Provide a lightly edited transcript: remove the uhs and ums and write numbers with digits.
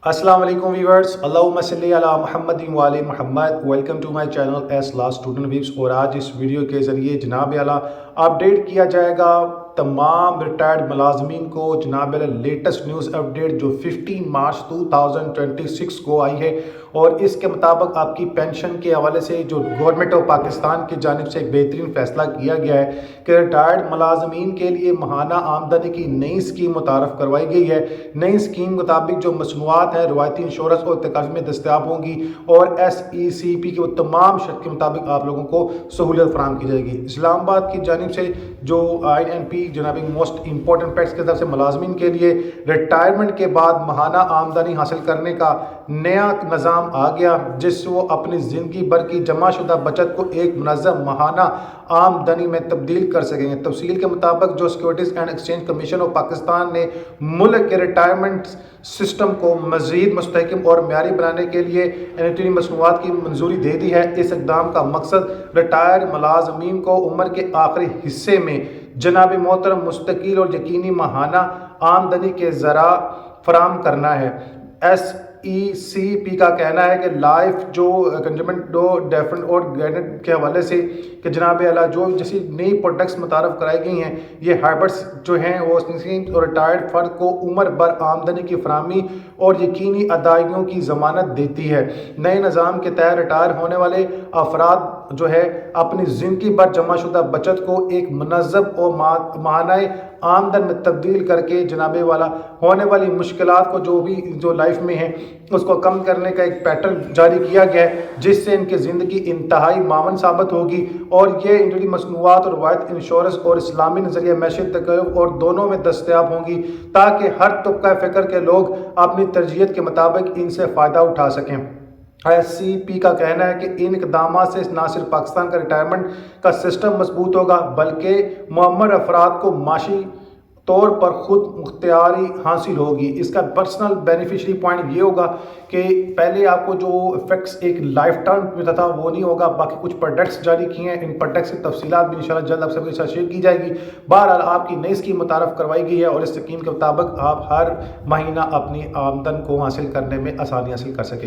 السلام علیکم ویورز، اللہم صلی علی محمد و علی محمد۔ ویلکم ٹو مائی چینل ایس لا اسٹوڈنٹ ویوز۔ اور آج اس ویڈیو کے ذریعے جناب اعلیٰ اپڈیٹ کیا جائے گا تمام ریٹائرڈ ملازمین کو۔ جناب اعلیٰ لیٹسٹ نیوز اپڈیٹ جو 15 مارچ 2026 کو آئی ہے، اور اس کے مطابق آپ کی پینشن کے حوالے سے جو گورنمنٹ آف پاکستان کی جانب سے ایک بہترین فیصلہ کیا گیا ہے کہ ریٹائرڈ ملازمین کے لیے ماہانہ آمدنی کی نئی اسکیم متعارف کروائی گئی ہے۔ نئی اسکیم کے مطابق جو مصنوعات ہیں روایتی انشورنس اور تقاضے میں دستیاب ہوں گی، اور SECP کے وہ تمام شرط کے مطابق آپ لوگوں کو سہولت فراہم کی جائے گی۔ اسلام آباد کی جانب سے جو INP جناب موسٹ امپورٹنٹ فیکٹس کی طرف سے ملازمین کے لیے ریٹائرمنٹ کے بعد ماہانہ آمدنی حاصل کرنے کا نیا نظام آ گیا، جس سے وہ اپنی زندگی بھر کی جمع شدہ بچت کو ایک منظم ماہانہ آمدنی میں تبدیل کر سکیں گے۔ تفصیل کے مطابق جو securities and exchange commission of Pakistan نے ملک کے ریٹائرمنٹ سسٹم کو مزید مستحکم اور معیاری بنانے کے لیے انٹری مصنوعات کی منظوری دے دی ہے۔ اس اقدام کا مقصد ریٹائر ملازمین کو عمر کے آخری حصے میں جناب محترم مستقل اور یقینی ماہانہ آمدنی کے ذرائع فراہم کرنا ہے۔ SECP کا کہنا ہے کہ لائف جو کنجمنٹ ڈیفرنٹ اور گائیڈنٹ کے حوالے سے کہ جناب اعلیٰ جو جیسی نئی پروڈکٹس متعارف کرائی گئی ہیں، یہ ہائبرڈس جو ہیں وہ اور ریٹائرڈ فرد کو عمر بھر آمدنی کی فراہمی اور یقینی ادائیگیوں کی ضمانت دیتی ہے۔ نئے نظام کے تحت ریٹائر ہونے والے افراد جو ہے اپنی زندگی بھر جمع شدہ بچت کو ایک منظم اور ماہانہ آمدن میں تبدیل کر کے جناب والا ہونے والی مشکلات کو جو لائف میں ہیں اس کو کم کرنے کا ایک پیٹرن جاری کیا گیا ہے، جس سے ان کی زندگی انتہائی معاون ثابت ہوگی۔ اور یہ انٹری مصنوعات اور روایت انشورنس اور اسلامی نظریہ معیشت تکیف اور دونوں میں دستیاب ہوں گی، تاکہ ہر طبقہ فکر کے لوگ اپنی ترجیحات کے مطابق ان سے فائدہ اٹھا سکیں۔ SECP کا کہنا ہے کہ ان اقدامات سے نہ صرف پاکستان کا ریٹائرمنٹ کا سسٹم مضبوط ہوگا، بلکہ معمر افراد کو معاشی طور پر خود مختاری حاصل ہوگی۔ اس کا پرسنل بینیفیشری پوائنٹ یہ ہوگا کہ پہلے آپ کو جو افیکٹس ایک لائف ٹائم ملتا تھا وہ نہیں ہوگا۔ باقی کچھ پروڈکٹس جاری کیے ہیں، ان پروڈکٹس کی تفصیلات بھی انشاءاللہ جلد آپ سب کے ساتھ شیئر کی جائے گی۔ بہرحال آپ کی نئی اسکیم متعارف کروائی گئی ہے، اور اس اسکیم کے مطابق آپ ہر مہینہ اپنی آمدن کو حاصل کرنے میں آسانی حاصل کر سکیں۔